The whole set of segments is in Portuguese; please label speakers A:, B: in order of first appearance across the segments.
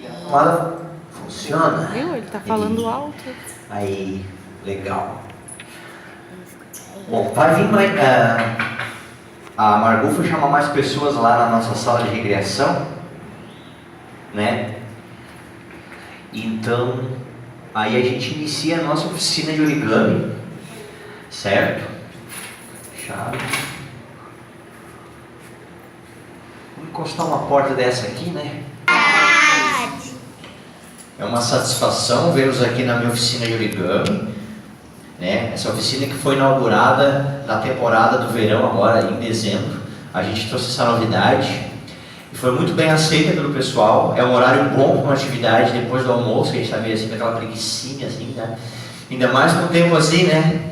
A: A tomada funciona.
B: Viu? Ele tá falando alto.
A: Aí, legal. Bom, vai vir mais... a Margot foi chamar mais pessoas lá na nossa sala de recreação, né? Então, aí a gente inicia a nossa oficina de origami, certo? Chave. Vamos encostar uma porta dessa aqui, né? É uma satisfação vê-los aqui na minha oficina de origami, né? Essa oficina que foi inaugurada na temporada do verão agora, em dezembro. A gente trouxe essa novidade e foi muito bem aceita pelo pessoal. É um horário bom para uma atividade depois do almoço, que a gente está meio assim com aquela preguicinha assim, né? Ainda mais com o tempo assim, né?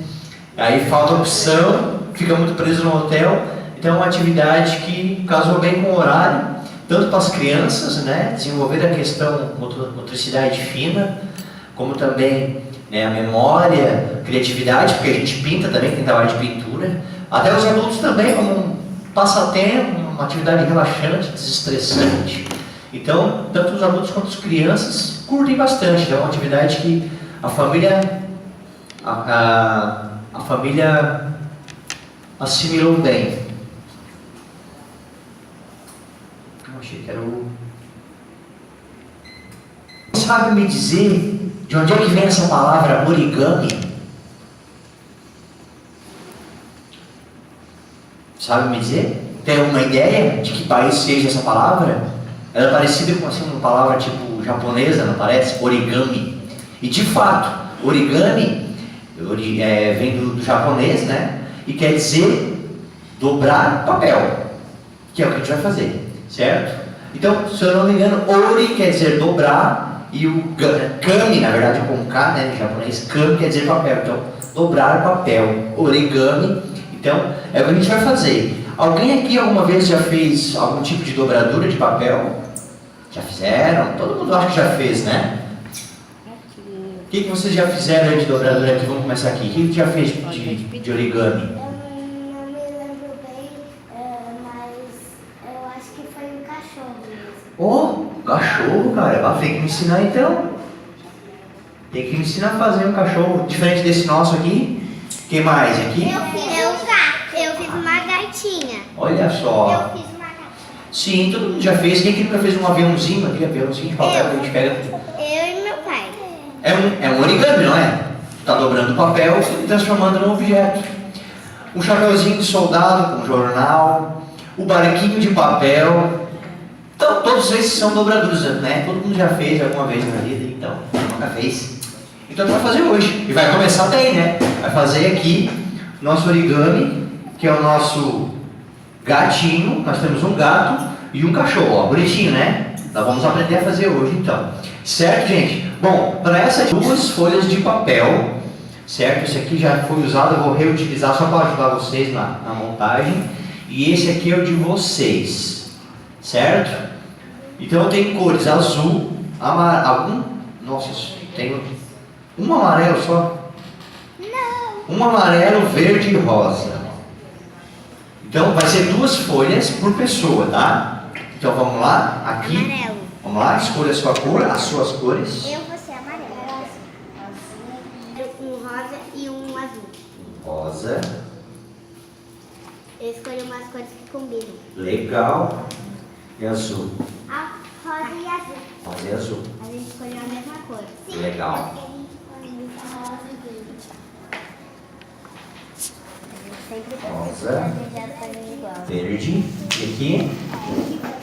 A: Aí falta opção, fica muito preso no hotel. Então é uma atividade que casou bem com o horário, tanto para as crianças, né? Desenvolver a questão motricidade fina, como também, né, a memória, criatividade, porque a gente pinta também, tem trabalho de pintura. Até os adultos também, como um passatempo, uma atividade relaxante, desestressante. Então, tanto os adultos quanto as crianças curtem bastante. É uma atividade que a família, a família assimilou bem. Eu achei que era o... Sabe me dizer de onde é que vem essa palavra origami? Sabe me dizer? Tem alguma ideia de que país seja essa palavra? Ela é parecida com assim, uma palavra tipo japonesa, não parece? Origami. E de fato, origami vem do japonês, né? E quer dizer dobrar papel, que é o que a gente vai fazer, certo? Então, se eu não me engano, ori quer dizer dobrar e o kami, na verdade, com K, né, em japonês, kami quer dizer papel. Então, dobrar papel, origami. Então, é o que a gente vai fazer. Alguém aqui alguma vez já fez algum tipo de dobradura de papel? Já fizeram? Todo mundo acha que já fez, né? O que vocês já fizeram aí de dobradura aqui? Vamos começar aqui. O que já fez de origami?
C: Eu não me lembro bem, mas eu acho que foi um cachorro mesmo.
A: Oh, cachorro, cara. Tem que me ensinar então. Tem que me ensinar a fazer um cachorro diferente desse nosso aqui. Quem mais aqui?
C: Eu fiz uma gatinha.
A: Olha só.
C: Eu fiz uma gatinha.
A: Sim, todo mundo já fez. Quem que nunca fez um aviãozinho? Aquele aviãozinho de papel que a gente pega.
C: Eu e meu pai.
A: É um origami, não é? Está dobrando o papel e transformando num objeto. Um chapeuzinho de soldado com jornal. O barquinho de papel. Então, todos esses são dobraduras, né? Todo mundo já fez alguma vez na vida, então, nunca fez. Então, vai fazer hoje. E vai começar bem, né? Vai fazer aqui nosso origami, que é o nosso gatinho. Nós temos um gato e um cachorro, ó, bonitinho, né? Nós vamos aprender a fazer hoje, então. Certo, gente? Bom, para essas duas folhas de papel, certo? Esse aqui já foi usado, eu vou reutilizar só para ajudar vocês na montagem. E esse aqui é o de vocês, certo? Então eu tenho cores azul, amarelo, nossa, tenho um amarelo só. Não. Um amarelo, verde e rosa. Então vai ser duas folhas por pessoa, tá? Então vamos lá, aqui.
C: Amarelo.
A: Vamos lá, escolha a sua cor, as suas cores.
C: Eu vou ser amarelo. Um rosa e um azul.
A: Rosa.
C: Eu escolhi umas cores que combinam.
A: Legal. E azul.
C: A rosa e azul.
A: Rosa e azul.
C: A gente escolheu a mesma cor.
A: Legal.
C: Rosa e verde. Sempre
A: Rosa.
C: igual.
A: Verde. E aqui.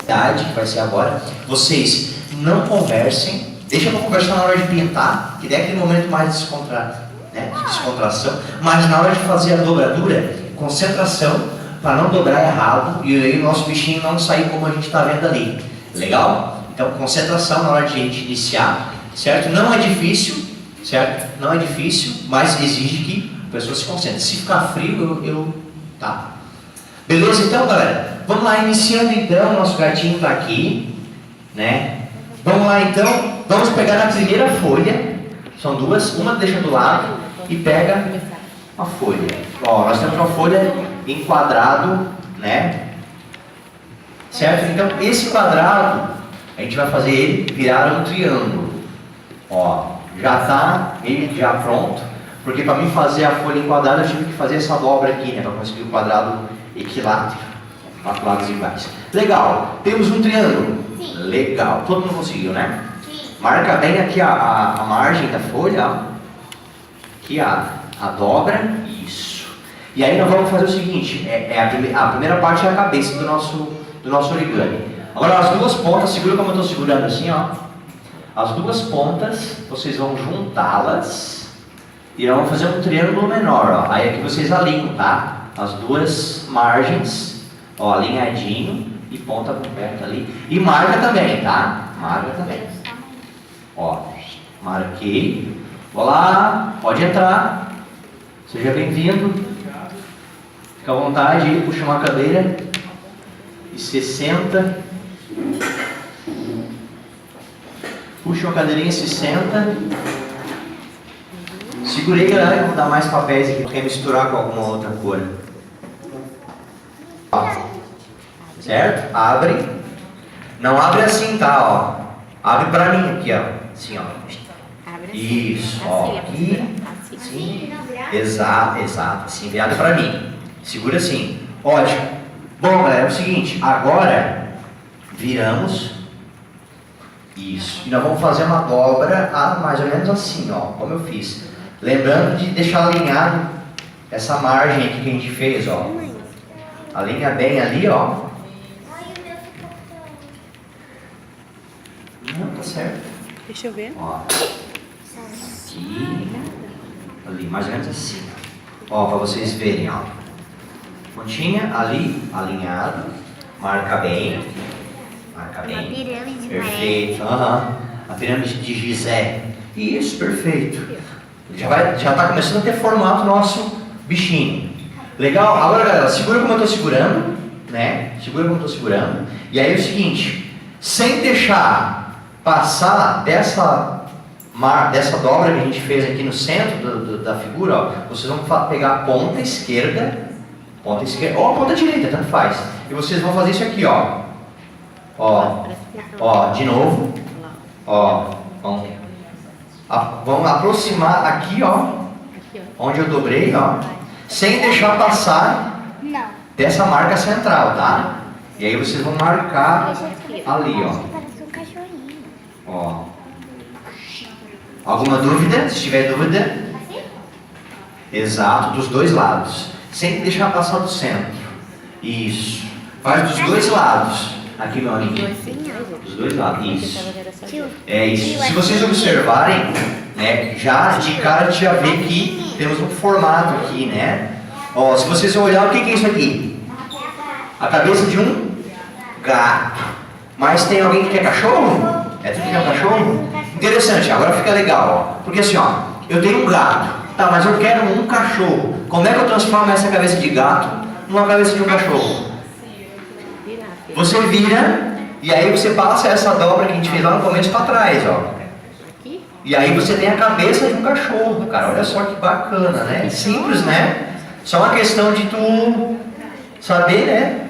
A: Idade, que vai ser agora. Vocês não conversem. Deixa eu conversar na hora de pintar, que é aquele momento mais de descontração. Mas na hora de fazer a dobradura, concentração, para não dobrar errado e aí o nosso bichinho não sair como a gente está vendo ali. Legal? Então, concentração na hora de a gente iniciar, certo? Não é difícil, certo? Não é difícil, mas exige que a pessoa se concentre. Se ficar frio, tá. Beleza então, galera? Vamos lá, iniciando então, nosso gatinho está aqui, né? Vamos lá então, vamos pegar a primeira folha, são duas, uma deixa do lado e pega a folha. Ó, nós temos uma folha em quadrado, né? Certo? Então, esse quadrado A gente vai fazer ele virar um triângulo. Ó, já tá ele já pronto, porque para mim fazer a folha enquadrada eu tive que fazer essa dobra aqui, né, para conseguir o quadrado equilátero, 4 lados iguais. Legal, temos um triângulo.
C: Sim.
A: Legal, todo mundo conseguiu, né?
C: Sim.
A: Marca bem aqui a margem da folha, ó. Aqui a dobra, isso. E aí nós vamos fazer o seguinte, a primeira parte é a cabeça do nosso origami. Agora as duas pontas, segura como eu estou segurando assim, ó. As duas pontas, vocês vão juntá-las e vão fazer um triângulo menor, ó. Aí aqui vocês alinham, tá? As duas margens, ó, alinhadinho e ponta por perto ali. E marca também, tá? Marca também. Ó, marquei. Olá, pode entrar. Seja bem-vindo. Fica à vontade aí, puxa uma cadeira e se senta. Puxa uma cadeirinha e se senta. Segurei, galera, que vou dar mais papéis aqui. Quer misturar com alguma outra cor. Ó. Certo? Abre. Não abre assim, tá? Ó. Abre pra mim aqui, ó. Assim, ó. Isso, ó. Aqui. Assim. Exato. Assim, virado pra mim. Segura assim. Ótimo. Bom, galera, é o seguinte. Agora, viramos. Isso. E nós vamos fazer uma dobra mais ou menos assim, ó. Como eu fiz. Lembrando de deixar alinhado essa margem aqui que a gente fez, ó. Alinha bem ali, ó. Não, tá certo.
B: Deixa eu ver.
A: Ó. Aqui. Ali, mais ou menos assim. Ó, pra vocês verem, ó. Pontinha ali, alinhado. Marca bem. Marca bem.
C: Uma pirâmide.
A: Perfeito. Aham. A pirâmide de Gizé. Isso, perfeito. Já tá começando a ter formato nosso bichinho. Legal? Agora, galera, segura como eu tô segurando, né? Segura como eu tô segurando. E aí é o seguinte, sem deixar passar dessa dobra que a gente fez aqui no centro da figura, ó, vocês vão pegar a ponta esquerda ou a ponta direita, tanto faz. E vocês vão fazer isso aqui, ó. Ó, de novo. Ó, vamos aproximar aqui, ó. Onde eu dobrei, ó. Sem deixar passar dessa marca central, tá? E aí vocês vão marcar ali, ó.
C: Parece um cachorrinho.
A: Ó. Alguma dúvida? Se tiver dúvida.
C: Assim?
A: Exato, dos dois lados. Sem deixar passar do centro. Isso. Faz dos dois lados. Aqui, meu amigo. Dos dois lados. Isso. É isso. Se vocês observarem, né, já de cara a gente já vê que temos um formato aqui, né? Ó, se vocês olharem, o que é isso aqui? A cabeça de um gato. Mas tem alguém que quer cachorro? É tu que quer um cachorro? Interessante, agora fica legal, ó. Porque assim, ó, eu tenho um gato, tá, mas eu quero um cachorro. Como é que eu transformo essa cabeça de gato numa cabeça de um cachorro? Você vira e aí você passa essa dobra que a gente fez lá no começo para trás, ó. E aí você tem a cabeça de um cachorro, cara. Olha só que bacana, né? Simples, né? Só uma questão de tu saber, né?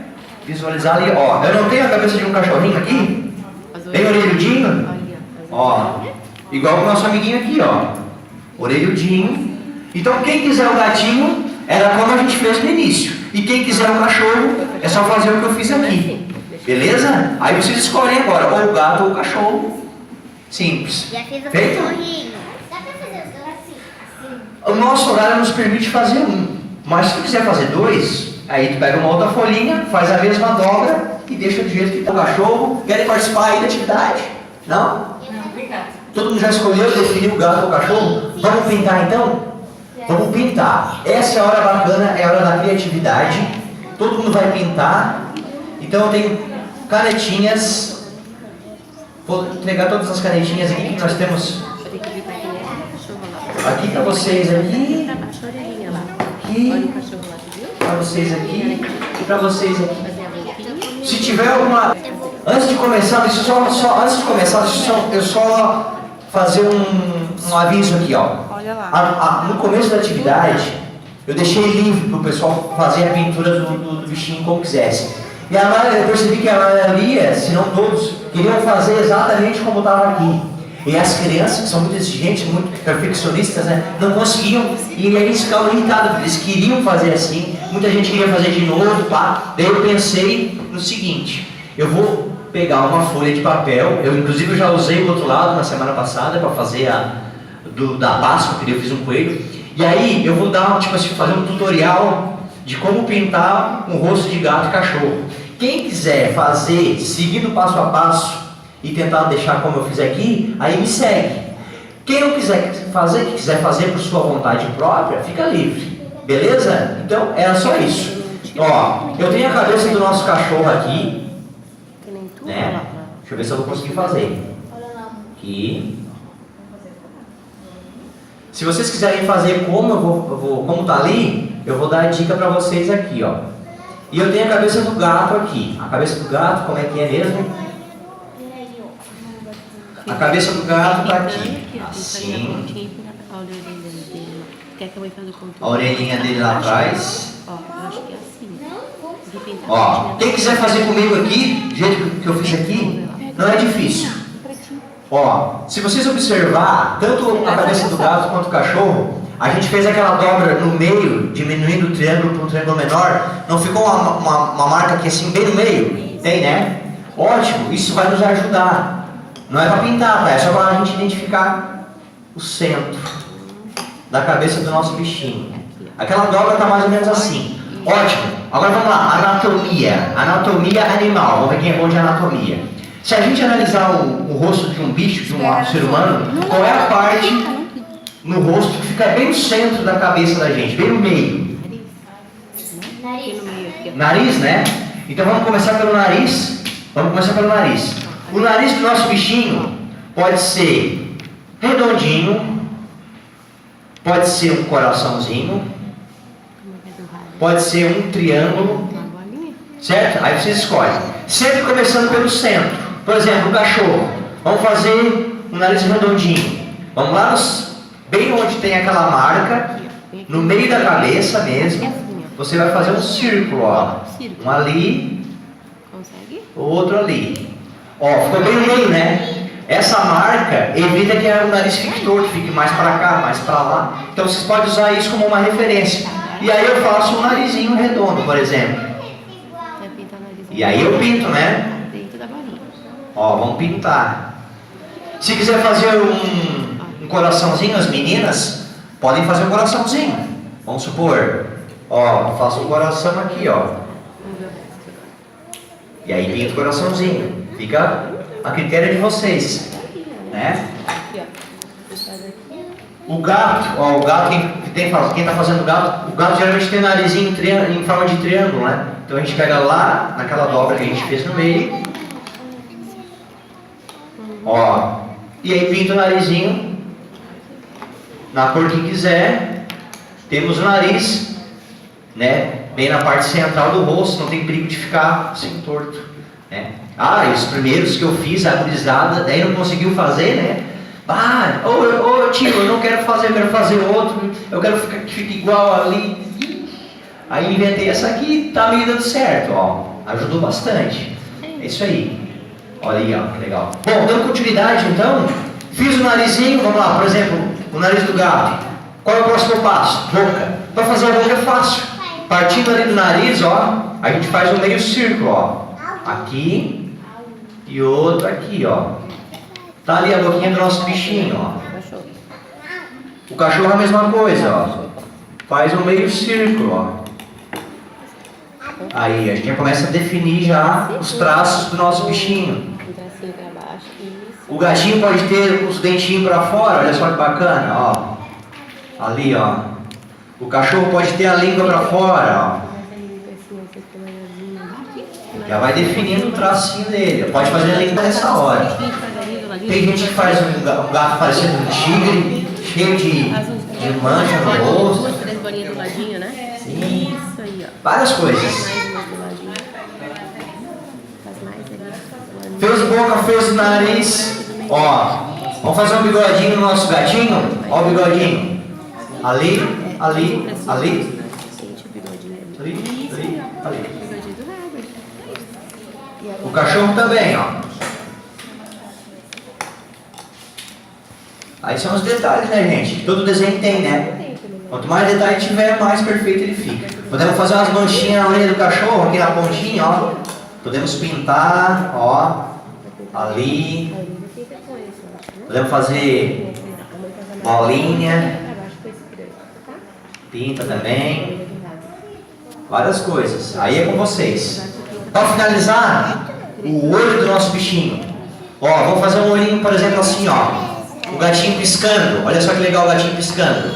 A: Visualizar ali, ó. Eu não tenho a cabeça de um cachorrinho aqui? Bem orelhudinho? Ó. Igual o nosso amiguinho aqui, ó. Orelhudinho. Então quem quiser o gatinho, era como a gente fez no início. E quem quiser o cachorro, é só fazer o que eu fiz aqui. Beleza? Aí vocês escolhem agora, ou o gato ou o cachorro. Simples.
C: Já fez o
A: Feito?
C: cachorrinho. Dá pra fazer os dois assim?
A: O nosso horário nos permite fazer um. Mas se tu quiser fazer dois, aí tu pega uma outra folhinha, faz a mesma dobra e deixa do jeito que tá o cachorro. Querem participar aí da atividade? Não? Todo mundo já escolheu, definiu o gato ou o cachorro? Vamos pintar então? Vamos pintar. Essa é a hora bacana, é a hora da criatividade. Todo mundo vai pintar. Então eu tenho canetinhas. Vou entregar todas as canetinhas aqui que nós temos. Aqui para vocês aqui. Aqui. Para vocês aqui. E para vocês aqui. Se tiver alguma. Antes de começar, deixa eu só fazer um aviso aqui, ó.
B: Olha lá.
A: No começo da atividade, eu deixei livre para o pessoal fazer a pintura do bichinho como quisesse. E eu percebi que a maioria, se não todos, queriam fazer exatamente como estava aqui. E as crianças, que são muito exigentes, muito perfeccionistas, né, não conseguiam. E eles ficavam irritados, eles queriam fazer assim. Muita gente queria fazer de novo, pá. Daí eu pensei no seguinte: eu vou pegar uma folha de papel. Eu, inclusive, já usei o outro lado na semana passada para fazer da Páscoa, que eu fiz um coelho. E aí eu vou dar, tipo assim, fazer um tutorial de como pintar um rosto de gato e cachorro. Quem quiser fazer, seguindo passo a passo e tentar deixar como eu fiz aqui, aí me segue. Quem não quiser fazer, que quiser fazer por sua vontade própria, fica livre. Beleza? Então, era só isso. Ó, eu tenho a cabeça do nosso cachorro aqui, né? Deixa eu ver se eu vou conseguir fazer. Aqui. Se vocês quiserem fazer como tá ali, eu vou dar a dica para vocês aqui, ó. E eu tenho a cabeça do gato aqui. A cabeça do gato, como é que é mesmo? A cabeça do gato tá aqui. Assim. A orelhinha dele lá atrás.
B: Ó, eu acho que é assim.
A: Ó, quem quiser fazer comigo aqui, do jeito que eu fiz aqui, não é difícil. Ó, se vocês observar, tanto a cabeça do gato quanto do cachorro, a gente fez aquela dobra no meio, diminuindo o triângulo para um triângulo menor. Não ficou uma marca aqui assim, bem no meio? Tem, né? Ótimo, isso vai nos ajudar. Não é para pintar, tá? É só para a gente identificar o centro da cabeça do nosso bichinho. Aquela dobra está mais ou menos assim. Ótimo. Agora vamos lá, anatomia. Anatomia animal. Vamos ver quem é bom de anatomia. Se a gente analisar o rosto de um bicho, de um ser humano, qual é a parte no rosto que fica bem no centro da cabeça da gente, bem no meio? Nariz, né? Então vamos começar pelo nariz. Vamos começar pelo nariz. O nariz do nosso bichinho pode ser redondinho, pode ser um coraçãozinho, pode ser um triângulo, certo? Aí vocês escolhem. Sempre começando pelo centro. Por exemplo, o cachorro. Vamos fazer um nariz redondinho. Vamos lá, bem onde tem aquela marca, no meio da cabeça mesmo. Você vai fazer um círculo, ó. Um ali, o outro ali. Ó, ficou bem no meio, né? Essa marca evita que o nariz fique torto, fique mais para cá, mais para lá. Então vocês podem usar isso como uma referência. E aí eu faço um narizinho redondo, por exemplo. E aí eu pinto, né? Ó, vamos pintar. Se quiser fazer um coraçãozinho, as meninas podem fazer um coraçãozinho. Vamos supor, ó, faço um coração aqui, ó. E aí pinto o coraçãozinho. Fica a critério de vocês, né? O gato, ó, o gato, quem está fazendo o gato geralmente tem o narizinho em forma de triângulo, né? Então a gente pega lá, naquela dobra que a gente fez no meio, ó, e aí pinta o narizinho na cor que quiser. Temos o nariz, né, bem na parte central do rosto, não tem perigo de ficar assim torto, né? Ah, e os primeiros que eu fiz, a gurizada, daí não conseguiu fazer, né? Ah, tio, eu não quero fazer, eu quero fazer outro, eu quero que fique igual ali. Aí inventei essa aqui, tá meio dando certo, ó. Ajudou bastante. É isso aí. Olha aí, ó, que legal. Bom, dando continuidade então, fiz o narizinho, vamos lá, por exemplo, o nariz do gato. Qual é o próximo passo? Boca. Para fazer a boca é fácil. Partindo ali do nariz, ó, a gente faz um meio círculo, ó. Aqui e outro aqui, ó. Tá ali a boquinha do nosso bichinho, ó. O cachorro é a mesma coisa, ó. Faz um meio círculo, ó. Aí a gente já começa a definir já os traços do nosso bichinho. O gatinho pode ter os dentinhos para fora, olha só que bacana, ó. Ali, ó. O cachorro pode ter a língua para fora, ó. Já vai definindo o tracinho dele. Pode fazer a língua nessa hora. Tem gente que faz um gato parecendo um tigre, cheio de mancha no rosto. Sim. Várias coisas. Fez boca, fez nariz. Ó, vamos fazer um bigodinho no nosso gatinho. Ó o bigodinho. Ali, ali, ali. Ali, ali, ali. O cachorro também, ó. Aí são os detalhes, né, gente? Todo desenho tem, né? Quanto mais detalhe tiver, mais perfeito ele fica. Podemos fazer umas manchinhas na orelha do cachorro, aqui na pontinha, ó. Podemos pintar, ó. Ali. Podemos fazer bolinha. Pinta também. Várias coisas. Aí é com vocês. Para finalizar, o olho do nosso bichinho. Ó, vamos fazer um olhinho, por exemplo, assim, ó. O gatinho piscando. Olha só que legal o gatinho piscando.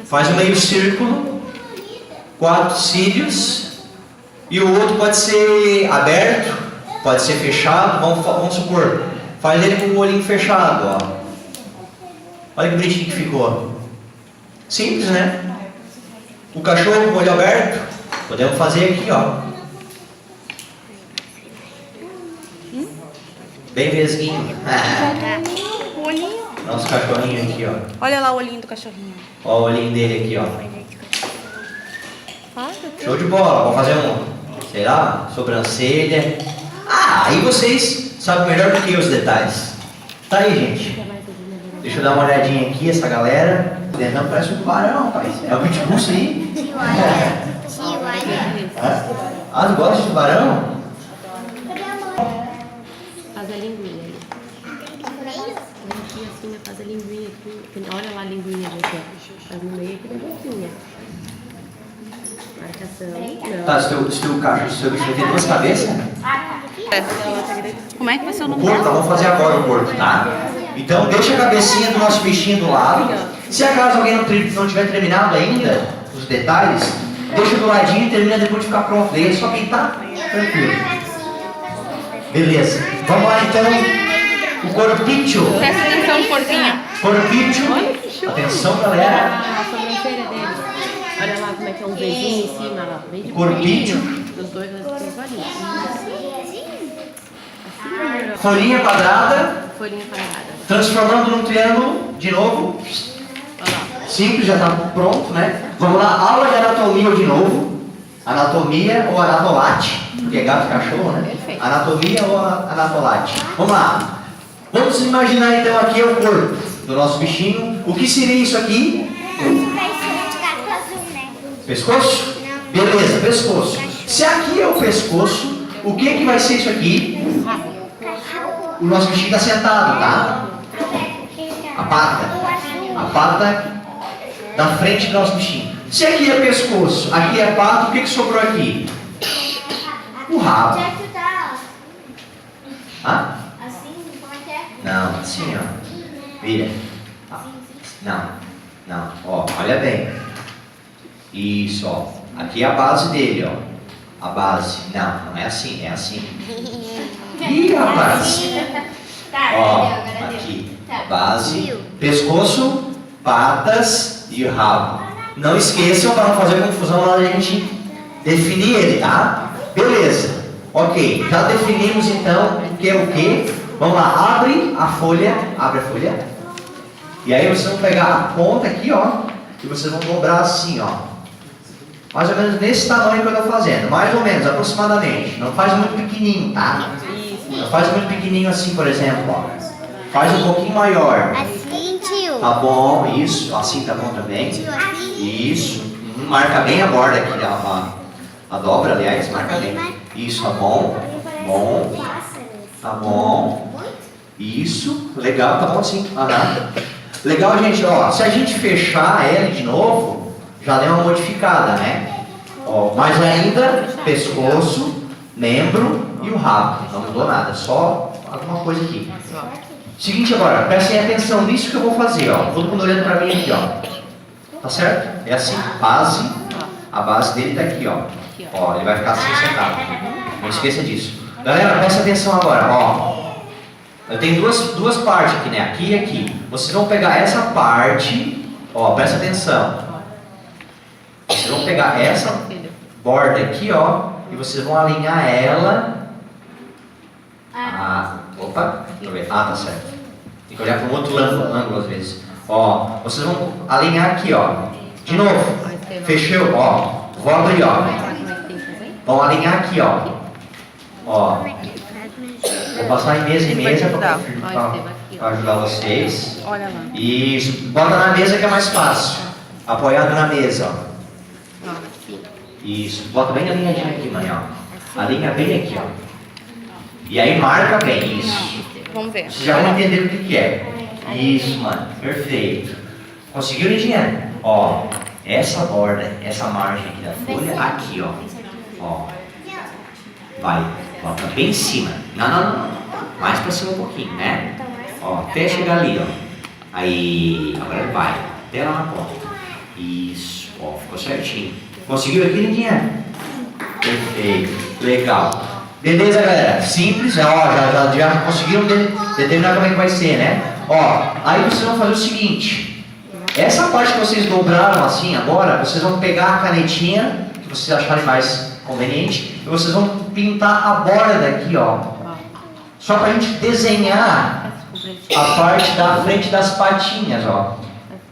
A: Faz um meio círculo. 4 cílios. E o outro pode ser aberto, pode ser fechado. Vamos supor, faz ele com o olhinho fechado, ó. Olha que bonitinho que ficou. Simples, né? O cachorro com o olho aberto, podemos fazer aqui, ó. Bem vesguinho.
B: O olhinho.
A: Nosso cachorrinho aqui, ó.
B: Olha lá o olhinho do cachorrinho.
A: Ó o olhinho dele aqui, ó. Show de bola. Vamos fazer sei lá, sobrancelha. Aí vocês sabem melhor do que eu os detalhes. Tá aí, gente. Deixa eu dar uma olhadinha aqui, essa galera. O dentão parece um tubarão, rapaz. É o pitbull isso aí?
C: Tio, olha.
A: Ah, tu gosta de tubarão?
B: Faz a linguinha ali. Aqui assim, faz a linguinha aqui. Olha lá a linguinha aqui. Faz no meio aqui da boquinha. Marcação.
A: Tá, se teu bicho tem 2 cabeças.
B: Como é que vai ser o
A: O
B: nome
A: corpo,
B: dela?
A: vamos fazer agora o corpo, tá? Então deixa a cabecinha do nosso bichinho do lado. Se acaso alguém não tiver terminado ainda, os detalhes, deixa do ladinho e termina depois de ficar pronto. Daí é só pintar, tranquilo. Beleza. Vamos lá então. O corpinho.
B: Presta atenção, porquinha.
A: Corpinho. Atenção, galera.
B: A sobrancelha dele. Olha lá como é que é um beijinho em cima, lá. Bem de
A: Corpinho.
B: Dos dois lados tem varinha.
A: Folhinha quadrada.
B: Folhinha quadrada.
A: Transformando num triângulo, de novo.
B: Olha lá.
A: Simples, já está pronto, né? Vamos lá, aula de anatomia de novo. Anatomia ou anatolate, porque é gato e cachorro, né?
B: Perfeito.
A: Anatomia ou anatolate. Vamos lá. Vamos imaginar então aqui o corpo do nosso bichinho. O que seria isso aqui? Pescoço? Beleza, pescoço. Se aqui é o pescoço, o que vai ser isso aqui? O nosso bichinho está sentado, tá? A pata da frente do nosso bichinho. Se aqui é pescoço, aqui é pata, o que sobrou aqui? O rabo. Hã? Não, assim, ó. Vira. Não. Ó, olha bem. Isso, ó. Aqui é a base dele, ó. A base. Não é assim, é assim. Ih, rapaz. Ó, aqui. Base, pescoço, patas e o rabo. Não esqueçam para não fazer confusão na hora de a gente definir ele, tá? Beleza. Ok, já definimos então o que é o que. Vamos lá, abre a folha. E aí vocês vão pegar a ponta aqui, ó. E vocês vão dobrar assim, ó. Mais ou menos nesse tamanho que eu estou fazendo. Mais ou menos, aproximadamente. Não faz muito pequenininho, tá? Não faz muito pequenininho assim, por exemplo, ó. Faz um pouquinho maior.
C: Assim, tio.
A: Tá bom, isso. Assim tá bom também. Isso. Marca bem a borda aqui, a dobra, aliás, marca bem. Isso, tá bom. Bom. Tá bom. Isso. Legal, tá bom assim. Legal, gente, ó. Se a gente fechar ela de novo, já deu uma modificada, né? Ó, mas ainda, pescoço, membro e o rabo. Não mudou nada, só alguma coisa aqui. Seguinte agora, prestem atenção nisso que eu vou fazer, ó. Todo mundo olhando pra mim aqui, ó. Tá certo? É assim, base. A base dele tá aqui, ó. Ó, ele vai ficar assim sentado. Não esqueça disso. Galera, presta atenção agora, ó. Eu tenho duas partes aqui, né? Aqui e aqui. Vocês vão pegar essa parte, ó, presta atenção. Vocês vão pegar essa borda aqui, ó, e vocês vão alinhar ela. Opa, deixa eu ver. Tá certo. Tem que olhar para um outro ângulo às vezes. Ó, vocês vão alinhar aqui, ó. De novo. Fechou, ó. Vou abrir, ó. Vão alinhar aqui, ó. Ó. Vou passar em mesa em
D: Ele vai
A: mesa
D: te ajudar.
A: pra ajudar vocês.
D: Olha lá.
A: Isso. Bota na mesa que é mais fácil. Apoiado na mesa, ó. Isso. Bota bem alinhadinho aqui, mãe, ó. Alinha bem aqui, ó. E aí marca bem, isso.
D: Vamos ver.
A: Vocês já vão entender o que que é. Isso, mano. Perfeito. Conseguiu, Lidiane? Ó, essa borda, essa margem aqui da folha, aqui, ó. Ó. Vai. Bota bem em cima. Não. Mais pra cima um pouquinho, né? Ó, até chegar ali, ó. Aí, agora vai. Até lá na ponta. Isso. Ó, ficou certinho. Conseguiu aqui, Lidiane? Perfeito. Legal. Beleza, galera? Simples, ó, já conseguiram determinar como é que vai ser, né? Ó, aí vocês vão fazer o seguinte. Essa parte que vocês dobraram assim agora, vocês vão pegar a canetinha, que vocês acharem mais conveniente, e vocês vão pintar a borda aqui, ó. Só pra gente desenhar a parte da frente das patinhas, ó.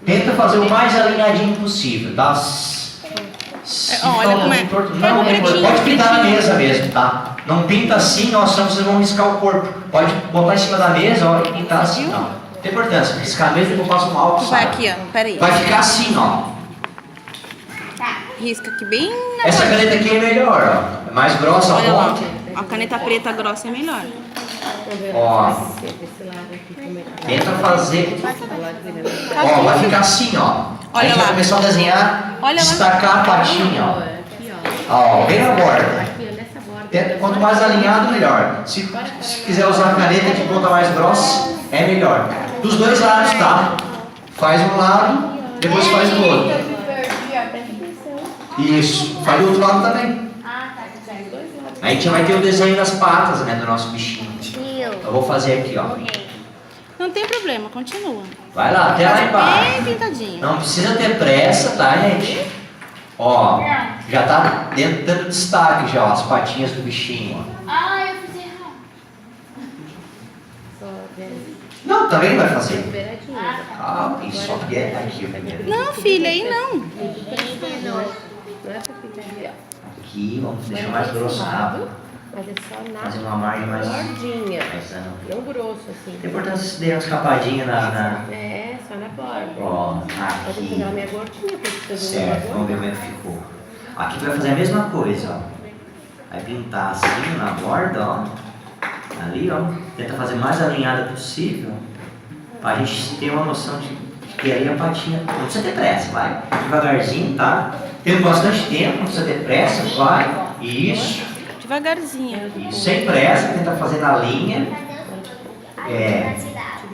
A: Tenta fazer o mais alinhadinho possível, tá?
D: Olha como é.
A: Não, pode pintar na mesa mesmo, tá? Não pinta assim, ó, senão vocês vão riscar o corpo. Pode botar em cima da mesa, ó, e pintar assim, ó. Não tem importância, riscar mesmo e eu passo um álcool.
D: Vai aqui, ó. Pera aí.
A: Vai ficar assim, ó.
D: Risca aqui bem na
A: Essa
D: borda.
A: caneta aqui é melhor, ó. É mais grossa a
D: Olha lá.
A: ponta.
D: A caneta preta grossa é melhor.
A: Ó.
B: Desse lado aqui, como é que
A: Tenta fazer.
B: tá do lado virando.
A: Ó, vai ficar assim, ó. A
D: Olha
A: gente
D: lá.
A: vai começar a desenhar,
D: Olha lá.
A: destacar a patinha, ó.
B: Aqui,
A: Ó, bem na borda.
B: Aqui, ó, nessa borda.
A: Quanto mais alinhado, melhor. Se quiser usar a caneta de ponta mais grossa, é melhor. Dos dois lados, tá? Faz um lado, depois faz o outro. Isso. Faz do outro lado também. A gente vai ter o desenho das patas, né, do nosso bichinho. Eu vou fazer aqui, ó.
D: Não tem problema, continua.
A: Vai lá, até lá embaixo.
D: Bem pintadinho.
A: Não precisa ter pressa, tá, gente? Ó, já tá dando destaque já, ó, as patinhas do bichinho, ó.
C: Ah, eu fiz errado.
B: Só
A: Não, também vai fazer.
B: beiradinha.
A: Ah, e só que é aqui, primeiro.
D: Não, filha, aí não.
B: Não é pra ficar aqui, ó.
A: Aqui, vamos deixar mais grosso rápido.
B: Mas é só na
A: Fazer uma margem mais...
B: bordinha.
A: mais ampla.
B: Não grosso, assim.
A: Tem importância se der uma escapadinha na...
B: É, só na borda.
A: Ó,
B: Pode
A: aqui.
B: pegar a minha gordinha, porque você
A: Certo, vamos ver como é que ficou. Aqui tu vai fazer a mesma coisa, ó. Vai pintar assim na borda, ó. Ali, ó. Tenta fazer mais alinhada possível. Pra gente ter uma noção de que aí a patinha... Não precisa ter pressa, vai. Devagarzinho, tá? Tendo bastante tempo, não precisa ter pressa, vai. Isso.
D: Devagarzinho.
A: Isso. Sem pressa, tenta fazer na linha. É.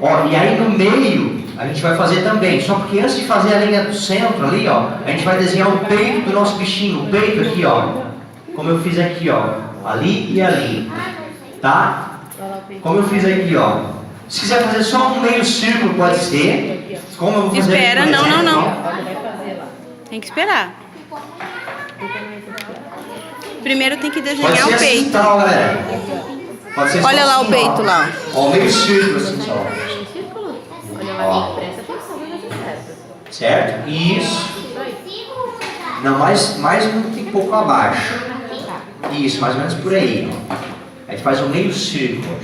A: Ó, e aí no meio, a gente vai fazer também. Só porque antes de fazer a linha do centro ali, ó, a gente vai desenhar o peito do nosso bichinho. O peito aqui, ó. Como eu fiz aqui, ó. Ali e ali. Tá? Como eu fiz aqui, ó. Se quiser fazer só um meio círculo, pode ser. Como eu vou fazer
D: Espera,
A: aqui, por
D: não,
A: exemplo,
D: não, não.
A: ó.
B: Vai fazer lá.
D: Tem que esperar. Primeiro tem que
A: Pode
D: desenhar
A: ser
D: o
A: assim,
D: peito.
A: tá, ó, galera. Pode ser
D: Olha
A: só
D: lá o
A: assim,
D: peito
A: ó.
D: lá.
A: Ó, meio círculo assim só.
B: Um círculo. Olha
A: Ó.
B: lá, presta atenção, vai fazer certo.
A: Certo? Isso.
B: Isso aí.
A: Não, mais um pouco abaixo. Isso, mais ou menos por aí. Ó. A gente faz um meio círculo.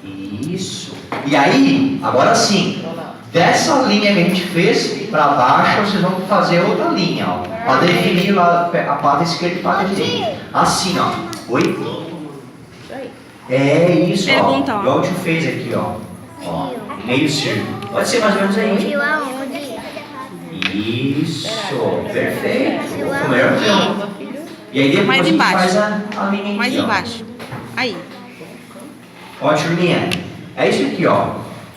A: Isso. E aí, agora sim, dessa linha que a gente fez para baixo, vocês vão fazer outra linha, ó. Para definir lá a pata esquerda e a pata direita. Assim, ó. Oi?
B: Isso aí.
A: É isso,
D: Pergunta,
A: ó.
D: ó.
A: Igual o tio fez aqui, ó. Ó, meio círculo. Pode ser mais ou menos aí.
C: Tio, aonde?
A: Isso, perfeito. Ficou melhor que eu.
B: Calma, filho.
A: E aí depois
D: Mais
A: a gente
D: embaixo.
A: faz a linha aqui,
D: Mais
A: ó.
D: embaixo. Aí.
A: Ó, turminha, é isso aqui, ó.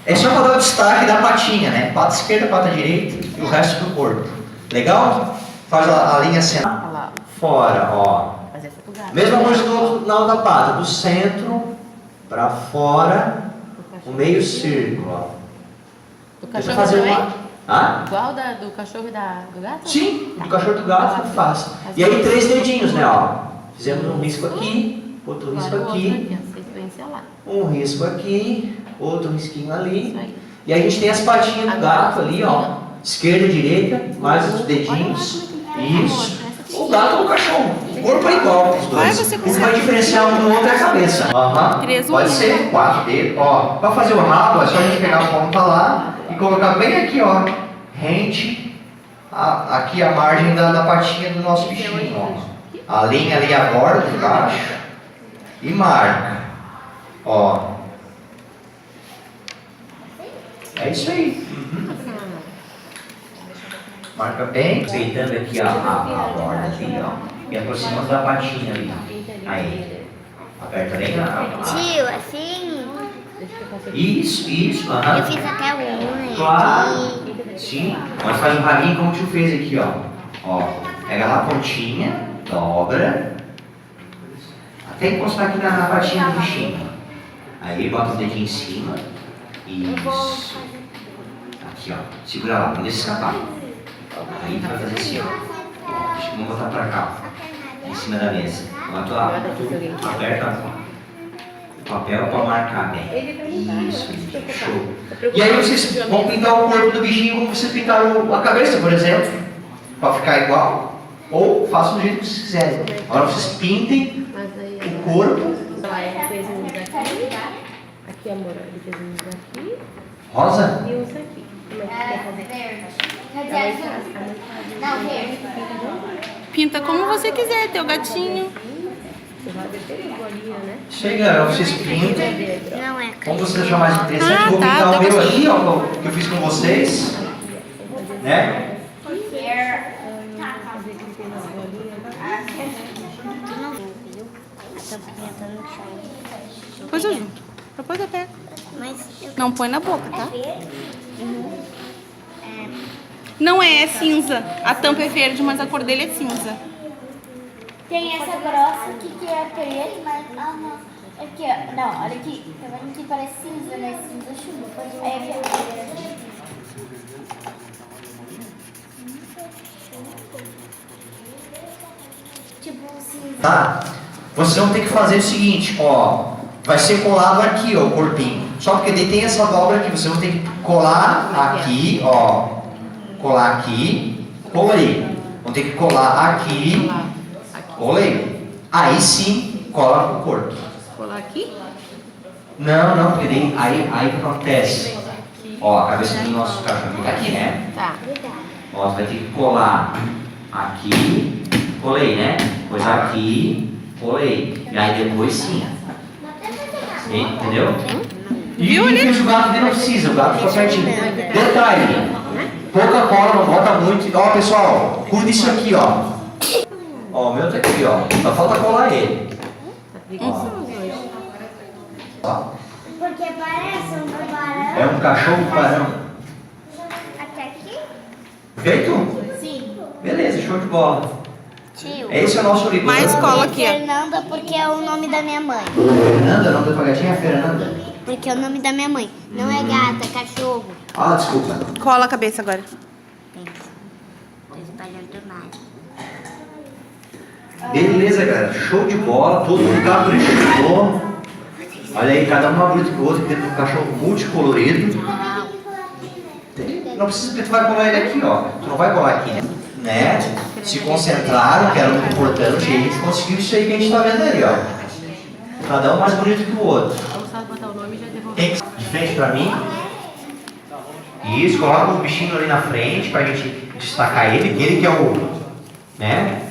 A: É só para dar o destaque da patinha, né? Pata esquerda, pata direita e o resto do corpo. Legal? Faz a linha central.
B: Olha lá.
A: Fora, ó.
B: Mas essa pro gato.
A: Mesma coisa na outra pata. Do centro para fora, o meio círculo, ó.
B: Do
A: Tenta
B: cachorro
A: fazer
B: também?
A: uma... Hã?
B: Igual do cachorro e do gato?
A: Sim, do cachorro e do gato eu faço. E aí 3 dedinhos, né, ó. Fizemos um risco aqui, outro risco
B: Agora o outro
A: aqui,
B: ó, sequência lá.
A: um risco aqui, outro risquinho
B: Isso
A: ali.
B: aí.
A: E aí a gente tem as patinhas do gato ali, ó. Esquerda e direita, mais os dedinhos. Isso. O gato ou o cachorro. corpo é igual pros dois.
D: Vai, você
A: O que
D: consegue.
A: vai diferenciar um do outro é a cabeça. Aham.
D: Três
A: Pode
D: unhas.
A: ser 4 dedos. Ó, pra fazer o rabo é só a gente pegar a ponta lá e colocar bem aqui, ó. Rente. Aqui a margem da patinha do nosso bichinho, ó. A linha ali a borda de baixo. E marca. Ó. É isso aí. Marca bem. Aceitando aqui a borda aqui, ó. E aproximando da patinha ali. Aí. Aperta bem a...
C: Tio, assim,
A: Isso, aham.
C: eu fiz até unha.
A: Claro. Sim. Mas faz um rabinho como o tio fez aqui, ó. Ó. Pega lá a pontinha, dobra. Até encostar aqui na patinha do bichinho. Aí bota o dedinho em cima. Isso. Aqui, ó. Segura lá, não deixa escapar. Aí vai fazer assim, ó. Vamos botar pra cá, ó. Em cima da mesa. Tu aperta o papel pra marcar bem. Isso, show. E aí vocês vão pintar o corpo do bichinho como vocês pintaram a cabeça, por exemplo. Pra ficar igual. Ou façam do jeito que vocês quiserem. Agora vocês pintem
B: Mas aí,
A: o corpo.
B: ele fez uns aqui. Aqui, amor, ele fez uns aqui
A: Rosa?
B: e uns aqui. Como é que você quer fazer?
C: Quer dizer,
B: Aí
C: azul.
B: faz a metade.
C: Não, verde.
D: Pinta como você quiser, teu gatinho.
B: Você vai descer a bolinha, né?
A: Chega, vocês pintam.
C: Não é.
A: Como vocês acham mais interessante,
D: Ah,
A: vou
D: tá,
A: pintar o
D: tá
A: meu
D: gostando.
A: aqui, ó, que eu fiz com vocês. Né?
B: Fazer aqui tem umas bolinhas.
D: Depois eu junto. Depois eu pego.
C: Mas eu
D: Não põe na boca, tá?
C: ver.
D: Não é cinza. A tampa é verde, mas a cor dele é cinza.
C: Tem essa grossa aqui que é preto, mas. Ah, não. Aqui, ó. Não, olha aqui. Tá vendo que parece cinza, né? Cinza chumbo. Aí aqui é tipo cinza.
A: Tá? Vocês vão ter que fazer o seguinte, ó. Vai ser colado aqui, ó, o corpinho. Só porque daí tem essa dobra aqui. Vocês vão ter que colar aqui, ó. Colar aqui. Colei. Vão ter que colar aqui. Colei. Aí sim, cola o corpo.
B: Colar aqui?
A: Não, porque daí, aí o que acontece? Ó, a cabeça do nosso cachorro fica aqui, né?
B: Tá.
A: Ó, você vai ter que colar aqui, colei, né? Depois aqui, colei. E aí depois sim. Entendeu? E
D: Viu,
A: quem
D: né?
A: fez o gato dele não precisa, o gato fica certinho. Detalhe, pouca cola, não bota muito. Ó, pessoal, curta isso aqui, ó. Ó, o meu tá aqui, ó. Só falta colar ele. Ó.
C: Porque parece um tubarão.
A: É um cachorro parão.
C: Até aqui?
A: Feito?
C: Sim.
A: Beleza, show de bola.
C: Tio.
A: Esse é o nosso origami.
D: Mais cola aqui, ó.
C: Fernanda, porque é o nome da minha mãe.
A: Fernanda, o nome da tua gatinha é Fernanda.
C: Porque é o nome da minha mãe. Não é gata, é cachorro.
A: Ah, desculpa.
D: Cola a cabeça agora.
C: Tô espalhando demais.
A: Beleza, galera. Show de bola. Todo mundo caprichou. Olha aí, cada um mais bonito que o outro. Dentro do cachorro multicolorido. Não precisa porque tu vai colar ele aqui, ó. Tu não vai colar aqui, né? Se concentraram, que era muito importante. E a gente conseguiu isso aí que a gente tá vendo aí, ó. Cada um mais bonito que o outro.
B: Vamos só botar o nome e já devolver.
A: Tem que de frente pra mim. Isso, coloca o bichinho ali na frente pra gente destacar ele que é o. Né?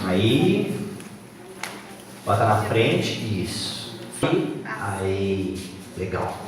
A: Aí. Bota na frente. Isso. Aí. Legal.